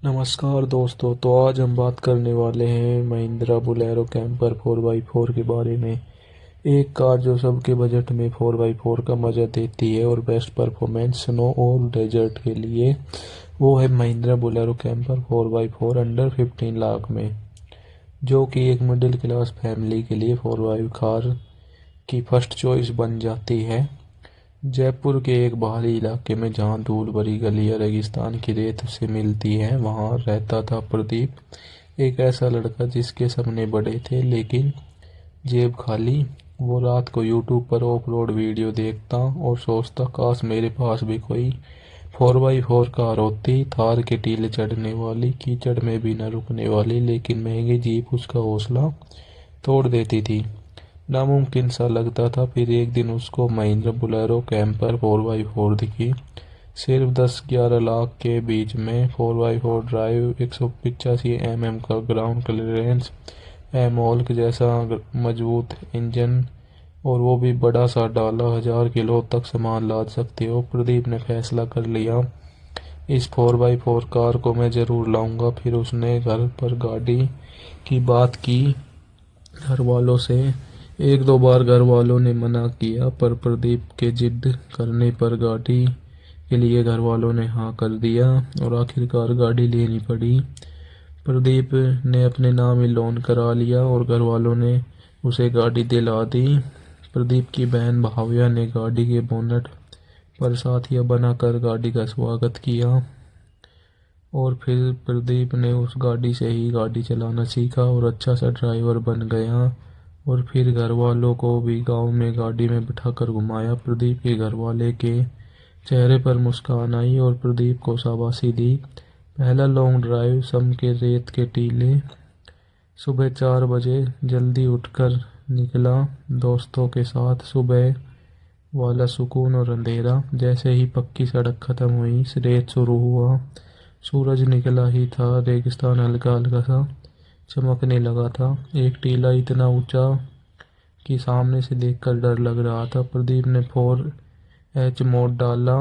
नमस्कार दोस्तों। तो आज हम बात करने वाले हैं महिंद्रा बोलेरो कैंपर 4x4 के बारे में। एक कार जो सबके बजट में 4x4 का मज़ा देती है और बेस्ट परफॉर्मेंस स्नो और डेजर्ट के लिए, वो है Mahindra Bolero camper 4x4 under 15 lakh में, जो कि एक मिडिल क्लास फैमिली के लिए 4x कार की फर्स्ट चॉइस बन जाती है। जयपुर के एक बाहरी इलाके में जहाँ धूल भरी गलियां रेगिस्तान की रेत से मिलती हैं, वहाँ रहता था प्रदीप, एक ऐसा लड़का जिसके सपने बड़े थे लेकिन जेब खाली। वो रात को यूट्यूब पर ऑफ रोड वीडियो देखता और सोचता, काश मेरे पास भी कोई 4x4 कार होती, थार के टीले चढ़ने वाली, कीचड़ में भी न रुकने वाली। लेकिन महंगी जीप उसका हौसला तोड़ देती थी, नामुमकिन सा लगता था। फिर एक दिन उसको महिंद्रा बोलेरो कैंपर 4x4 दिखी, सिर्फ 10-11 लाख के बीच में। 4x4 ड्राइव, 185 mm का ग्राउंड क्लियरेंस, एमोल्क जैसा मजबूत इंजन, और वो भी बड़ा सा डाला, 1000 किलो तक सामान लाद सकते हो। प्रदीप ने फैसला कर लिया, इस 4x4 कार को मैं ज़रूर लाऊंगा। फिर उसने घर पर गाड़ी की बात की घर वालों से। एक दो बार घर वालों ने मना किया, पर प्रदीप के जिद करने पर गाड़ी के लिए घर वालों ने हाँ कर दिया और आखिरकार गाड़ी लेनी पड़ी। प्रदीप ने अपने नाम ही लोन करा लिया और घर वालों ने उसे गाड़ी दिला दी। प्रदीप की बहन भाव्या ने गाड़ी के बोनट पर साथिया बनाकर गाड़ी का स्वागत किया और फिर प्रदीप ने उस गाड़ी से ही गाड़ी चलाना सीखा और अच्छा सा ड्राइवर बन गया। और फिर घर वालों को भी गांव में गाड़ी में बिठाकर घुमाया। प्रदीप के घर वाले के चेहरे पर मुस्कान आई और प्रदीप को शाबाशी दी। पहला लॉन्ग ड्राइव, सम के रेत के टीले, सुबह 4 बजे जल्दी उठकर निकला दोस्तों के साथ। सुबह वाला सुकून और अंधेरा, जैसे ही पक्की सड़क खत्म हुई रेत शुरू हुआ। सूरज निकला ही था, रेगिस्तान हल्का हल्का सा चमकने लगा था। एक टीला इतना ऊंचा कि सामने से देखकर डर लग रहा था। प्रदीप ने 4H मोड डाला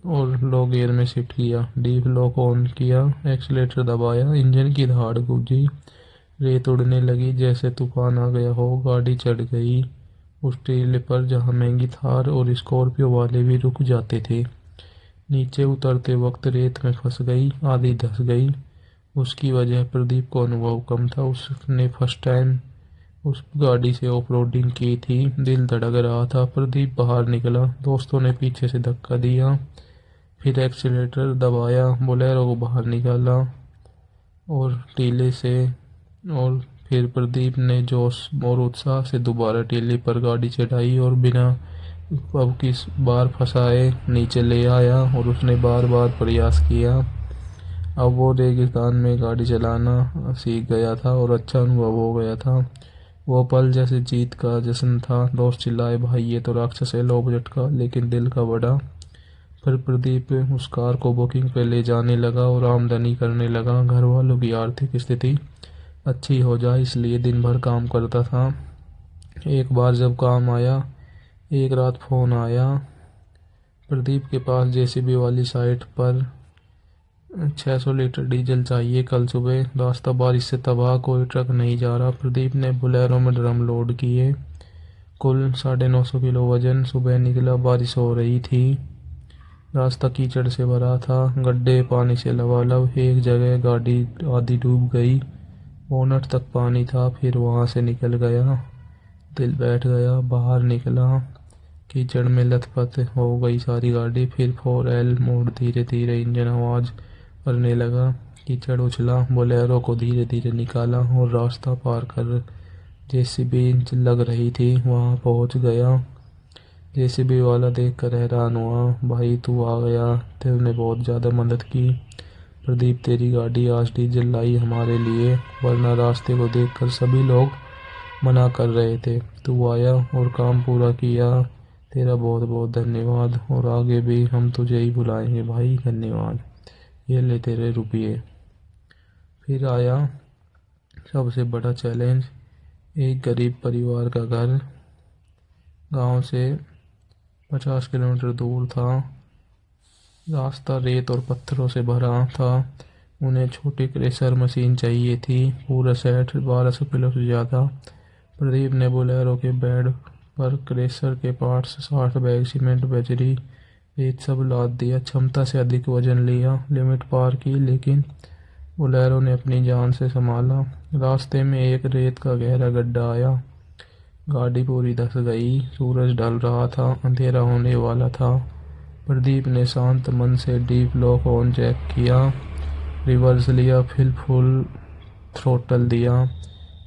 और लो गियर में शिफ्ट किया, डीप लॉक ऑन किया, एक्सीलेटर दबाया, इंजन की धाड़ गूंजी, रेत उड़ने लगी जैसे तूफान आ गया हो। गाड़ी चढ़ गई उस टीले पर जहां महंगी थार और स्कॉर्पियो वाले भी रुक जाते थे। नीचे उतरते वक्त रेत में फंस गई, आधी धंस गई। उसकी वजह प्रदीप को अनुभव कम था, उसने फर्स्ट टाइम उस गाड़ी से ऑफ रोडिंग की थी। दिल धड़क रहा था। प्रदीप बाहर निकला, दोस्तों ने पीछे से धक्का दिया, फिर एक्सीलेटर दबाया, बोलेरो को बाहर निकाला और टीले से। और फिर प्रदीप ने जोश और उत्साह से दोबारा टीले पर गाड़ी चढ़ाई और बिना अब किस बार फंसाए नीचे ले आया। और उसने बार बार प्रयास किया। अब वो रेगिस्तान में गाड़ी चलाना सीख गया था और अच्छा अनुभव हो गया था। वो पल जैसे जीत का जश्न था। दोस्त चिल्लाए, भाई ये तो राक्षस है लो बजट का, लेकिन दिल का बड़ा। फिर प्रदीप उस कार को बुकिंग पे ले जाने लगा और आमदनी करने लगा। घर वालों की आर्थिक स्थिति अच्छी हो जाए इसलिए दिन भर काम करता था। एक बार जब काम आया, एक रात फोन आया, प्रदीप के पास जेसीबी वाली साइट पर 600 लीटर डीजल चाहिए कल सुबह। रास्ता बारिश से तबाह, कोई ट्रक नहीं जा रहा। प्रदीप ने बोलेरो में ड्रम लोड किए, कुल 950 किलो वजन। सुबह निकला, बारिश हो रही थी, रास्ता कीचड़ से भरा था, गड्ढे पानी से लबालब। एक जगह गाड़ी आधी डूब गई, बोनट तक पानी था। फिर वहां से निकल गया, दिल बैठ गया। बाहर निकला, कीचड़ में लथपथ हो गई सारी गाड़ी। फिर 4L मोड़, धीरे धीरे इंजन आवाज करने लगा, कीचड़ उछला, बोलेरो को धीरे धीरे निकाला और रास्ता पार कर जेसीबी लग रही थी वहां पहुंच गया। जेसीबी वाला देखकर हैरान हुआ, भाई तू आ गया, तेने बहुत ज़्यादा मदद की। प्रदीप, तेरी गाड़ी आज डीजल लाई हमारे लिए, वरना रास्ते को देखकर सभी लोग मना कर रहे थे। तू आया और काम पूरा किया, तेरा बहुत बहुत धन्यवाद। और आगे भी हम तुझे ही बुलाएंगे भाई, धन्यवाद। ये ले तेरे रुपये। फिर आया सबसे बड़ा चैलेंज, एक गरीब परिवार का घर गांव से 50 किलोमीटर दूर था। रास्ता रेत और पत्थरों से भरा था, उन्हें छोटी क्रेशर मशीन चाहिए थी, पूरा सेट 1200 किलो से ज़्यादा। प्रदीप ने बोलेरो के बेड पर क्रेशर के पार्ट्स, 60 बैग सीमेंट, बजरी, रेत सब लाद दिया। क्षमता से अधिक वजन लिया, लिमिट पार की, लेकिन बोलेरो ने अपनी जान से संभाला। रास्ते में एक रेत का गहरा गड्ढा आया, गाड़ी पूरी धंस गई। सूरज ढल रहा था, अंधेरा होने वाला था। प्रदीप ने शांत मन से डीप लॉक ऑन चेक किया, रिवर्स लिया, फिर फुल थ्रोटल दिया।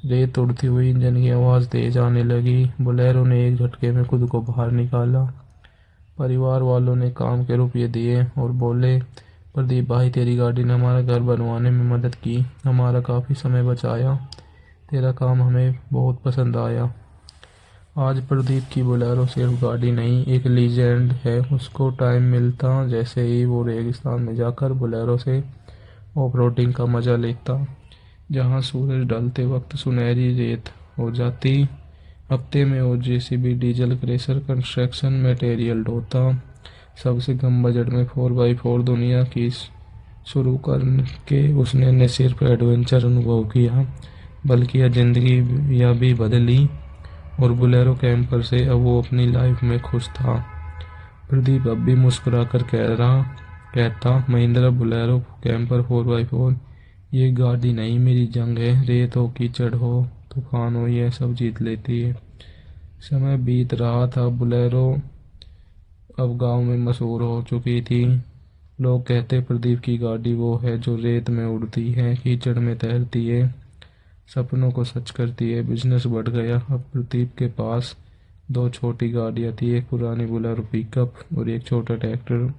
रेत उड़ती हुई, इंजन की आवाज़ तेज आने लगी। बोलेरो ने एक झटके में खुद को बाहर निकाला। परिवार वालों ने काम के रुपये दिए और बोले, प्रदीप भाई तेरी गाड़ी ने हमारा घर बनवाने में मदद की, हमारा काफ़ी समय बचाया, तेरा काम हमें बहुत पसंद आया। आज प्रदीप की बोलेरो सिर्फ गाड़ी नहीं, एक लीजेंड है। उसको टाइम मिलता जैसे ही वो रेगिस्तान में जाकर बोलेरो से ऑफ रोडिंग का मज़ा लेता, जहाँ सूरज ढलते वक्त सुनहरी रेत हो जाती। हफ्ते में वो JCB, diesel crusher, construction material ढोता। सबसे कम बजट में 4x4 दुनिया की शुरू करके उसने न सिर्फ एडवेंचर अनुभव किया, बल्कि यह जिंदगी यह भी बदली। और बोलेरो कैंपर से अब वो अपनी लाइफ में खुश था। प्रदीप अब भी मुस्कुरा कर कहता, महिंद्रा बोलेरो कैंपर 4x4 ये गाड़ी नहीं, मेरी जंग है। रेत हो, कीचड़ हो, तूफान हो, यह सब जीत लेती है। समय बीत रहा था। बोलेरो अब गांव में मशहूर हो चुकी थी। लोग कहते, प्रदीप की गाड़ी वो है जो रेत में उड़ती है, कीचड़ में तैरती है, सपनों को सच करती है। बिजनेस बढ़ गया। अब प्रदीप के पास दो छोटी गाड़ियाँ थी, एक पुरानी बोलेरो पिकअप और एक छोटा ट्रैक्टर।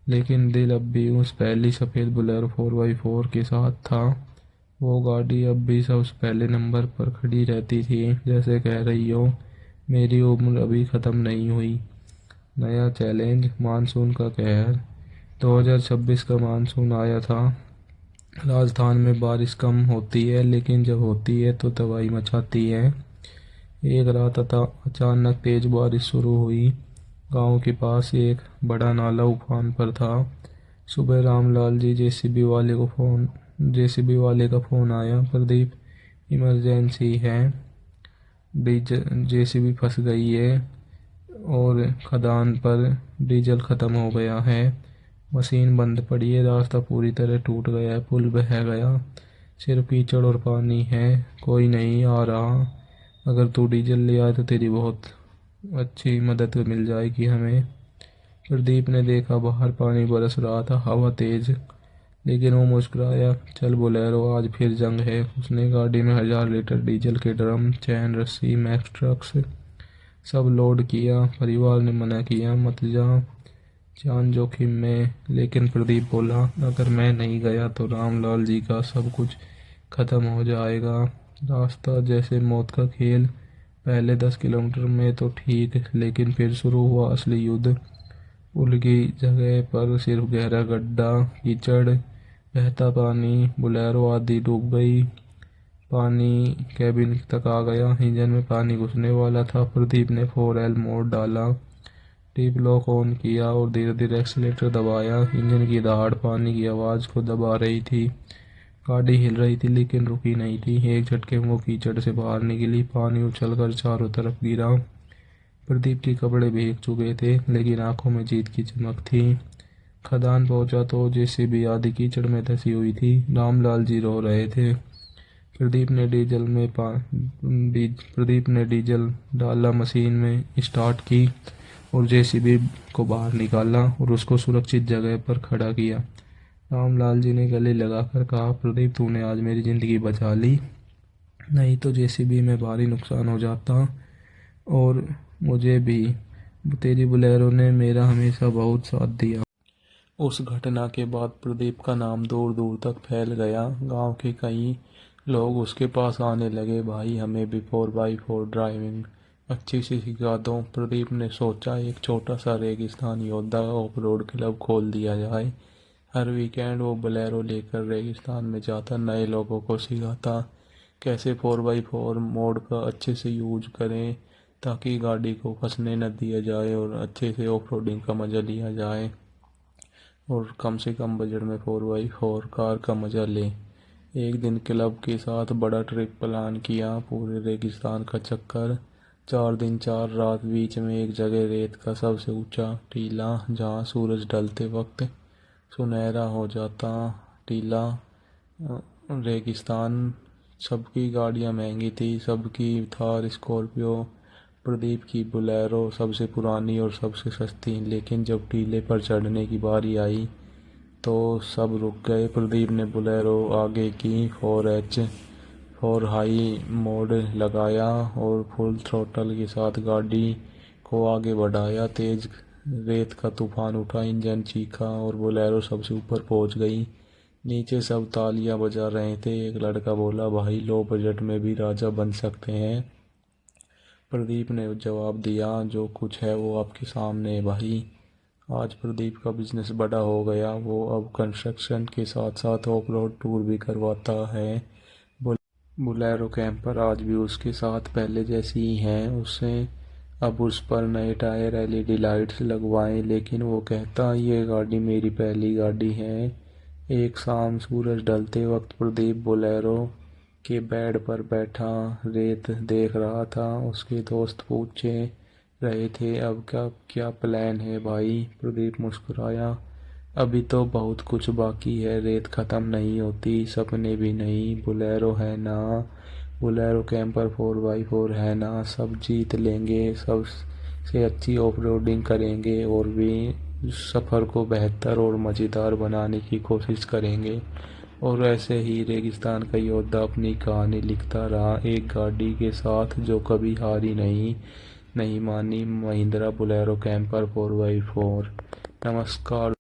लेकिन दिल अब भी उस पहली सफ़ेद बोलेरो 4x4 के साथ था। वो गाड़ी अब भी सबसे पहले नंबर पर खड़ी रहती थी, जैसे कह रही हो, मेरी उम्र अभी ख़त्म नहीं हुई। नया चैलेंज, मानसून का कहर। 2026 का मानसून आया था। राजस्थान में बारिश कम होती है, लेकिन जब होती है तो तबाही मचाती है। एक रात अचानक तेज बारिश शुरू हुई। गांव के पास एक बड़ा नाला उफान पर था। सुबह रामलाल जी जेसीबी वाले का फ़ोन आया, प्रदीप इमरजेंसी है, जेसीबी फंस गई है और खदान पर डीजल ख़त्म हो गया है, मशीन बंद पड़ी है, रास्ता पूरी तरह टूट गया है, पुल बह गया, सिर्फ कीचड़ और पानी है, कोई नहीं आ रहा। अगर तू डीजल ले आए तो तेरी बहुत अच्छी मदद मिल जाएगी हमें। प्रदीप ने देखा, बाहर पानी बरस रहा था, हवा तेज, लेकिन वो मुस्कुराया। चल बोलेरो, आज फिर जंग है। उसने गाड़ी में 1000 लीटर डीजल के ड्रम, चैन, रस्सी, मैक्स ट्रक्स सब लोड किया। परिवार ने मना किया, मत जा, जान जोखिम में। लेकिन प्रदीप बोला, अगर मैं नहीं गया तो रामलाल जी का सब कुछ खत्म हो जाएगा। रास्ता जैसे मौत का खेल। पहले 10 किलोमीटर में तो ठीक, लेकिन फिर शुरू हुआ असली युद्ध। पुल की जगह पर सिर्फ गहरा गड्ढा, कीचड़, बहता पानी। बोलेरो आधी डूब गई, पानी कैबिन तक आ गया, इंजन में पानी घुसने वाला था। प्रदीप ने 4L मोड डाला, टीप लॉक ऑन किया और धीरे धीरे एक्सीलेटर दबाया। इंजन की दहाड़ पानी की आवाज़ को दबा रही थी। गाड़ी हिल रही थी लेकिन रुकी नहीं थी। एक झटके में वो कीचड़ से बाहर निकली, पानी उछलकर चारों तरफ गिरा। प्रदीप के कपड़े भीग चुके थे, लेकिन आंखों में जीत की चमक थी। खदान पहुंचा तो जेसीबी आधी कीचड़ में धंसी हुई थी। रामलाल जी रो रहे थे। प्रदीप ने डीजल डाला, मशीन में स्टार्ट की और जेसीबी को बाहर निकाला और उसको सुरक्षित जगह पर खड़ा किया। रामलाल जी ने गले लगाकर कहा, प्रदीप तूने आज मेरी ज़िंदगी बचा ली, नहीं तो जेसीबी में भारी नुकसान हो जाता और मुझे भी। तेरी बोलेरो ने मेरा हमेशा बहुत साथ दिया। उस घटना के बाद प्रदीप का नाम दूर दूर तक फैल गया। गांव के कई लोग उसके पास आने लगे, भाई हमें भी 4x4 ड्राइविंग अच्छी सी सिखा दो। प्रदीप ने सोचा, एक छोटा सा रेगिस्तान योद्धा ऑफ रोड क्लब खोल दिया जाए। हर वीकेंड वो बोलेरो लेकर रेगिस्तान में जाता, नए लोगों को सिखाता कैसे 4x4 मोड का अच्छे से यूज करें, ताकि गाड़ी को फंसने न दिया जाए और अच्छे से ऑफ रोडिंग का मज़ा लिया जाए। और कम से कम बजट में 4x4 कार का मज़ा लें। एक दिन क्लब के साथ बड़ा ट्रिप प्लान किया, पूरे रेगिस्तान का चक्कर, 4 दिन 4 रात। बीच में एक जगह रेत का सबसे ऊंचा टीला, जहाँ सूरज ढलते वक्त सुनहरा हो जाता। टीला रेगिस्तान। सबकी गाड़ियाँ महंगी थी, सबकी थार स्कॉर्पियो, प्रदीप की बोलेरो सबसे पुरानी और सबसे सस्ती। लेकिन जब टीले पर चढ़ने की बारी आई तो सब रुक गए। प्रदीप ने बोलेरो आगे की 4 हाई मोड लगाया और फुल थ्रोटल के साथ गाड़ी को आगे बढ़ाया। तेज रेत का तूफान उठा, इंजन चीखा और बोलेरो सबसे ऊपर पहुंच गई। नीचे सब तालियां बजा रहे थे। एक लड़का बोला, भाई लो बजट में भी राजा बन सकते हैं। प्रदीप ने जवाब दिया, जो कुछ है वो आपके सामने है भाई। आज प्रदीप का बिजनेस बड़ा हो गया। वो अब कंस्ट्रक्शन के साथ साथ ऑफ रोड टूर भी करवाता है। बोलेरो कैंपर आज भी उसके साथ पहले जैसी ही हैं। उसे अब उस पर नए टायर, एलईडी लाइट्स लगवाएं, लेकिन वो कहता, ये गाड़ी मेरी पहली गाड़ी है। एक शाम सूरज ढलते वक्त प्रदीप बोलेरो के बेड पर बैठा रेत देख रहा था। उसके दोस्त पूछे रहे थे, अब क्या क्या प्लान है भाई? प्रदीप मुस्कुराया, अभी तो बहुत कुछ बाकी है, रेत खत्म नहीं होती, सपने भी नहीं। बोलेरो है ना, बोलेरो कैंपर 4x4 है ना, सब जीत लेंगे, सबसे अच्छी ऑफ रोडिंग करेंगे और भी सफ़र को बेहतर और मज़ेदार बनाने की कोशिश करेंगे। और ऐसे ही रेगिस्तान का योद्धा अपनी कहानी लिखता रहा, एक गाड़ी के साथ जो कभी हारी नहीं मानी, महिंद्रा बोलेरो कैंपर 4x4। नमस्कार।